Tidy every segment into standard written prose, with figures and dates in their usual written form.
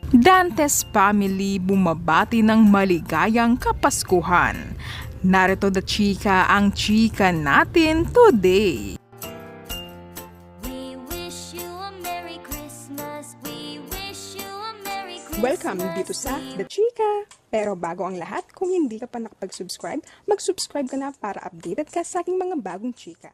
Dantes family bumabati ng maligayang Kapaskuhan. Narito the chika ang chika natin today. Welcome dito sa The Chika! Pero bago ang lahat, kung hindi ka pa nakapag-subscribe, mag-subscribe ka na para updated ka sa aking mga bagong chika.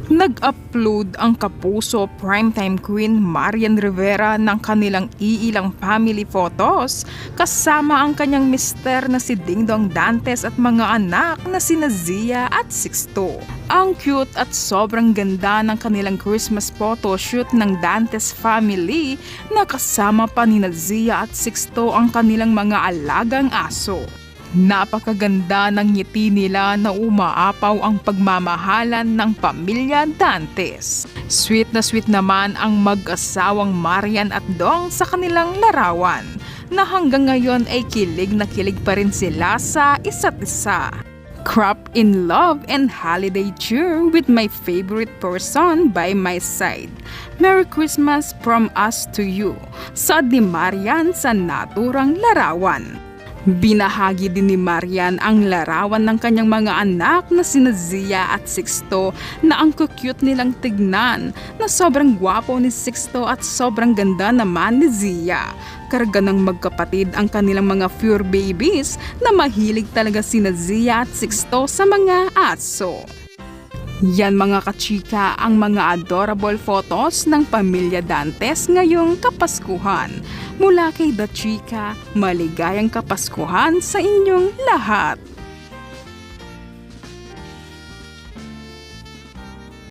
Nag-upload ang Kapuso Primetime Queen Marian Rivera ng kanilang iilang family photos kasama ang kanyang mister na si Dingdong Dantes at mga anak na sina Zia at Sixto. Ang cute at sobrang ganda ng kanilang Christmas photo shoot ng Dantes family na kasama pa ni Zia at Sixto ang kanilang mga alagang aso. Napakaganda ng ngiti nila na umaapaw ang pagmamahalan ng pamilya Dantes. Sweet naman ang mag-asawang Marian at Dong sa kanilang larawan na hanggang ngayon ay kilig na kilig pa rin sila sa isa't isa. Crop in love and holiday cheer with my favorite person by my side. Merry Christmas from us to you. Saad ni Marian sa naturang larawan. Binahagi din ni Marian ang larawan ng kanyang mga anak na sina Zia at Sixto na ang cute nilang tignan na sobrang gwapo ni Sixto at sobrang ganda naman ni Zia. Karga ng magkapatid ang kanilang mga fur babies na mahilig talaga sina Zia at Sixto sa mga aso. Yan mga kachika ang mga adorable photos ng pamilya Dantes ngayong Kapaskuhan. Mula kay The Chika, maligayang Kapaskuhan sa inyong lahat!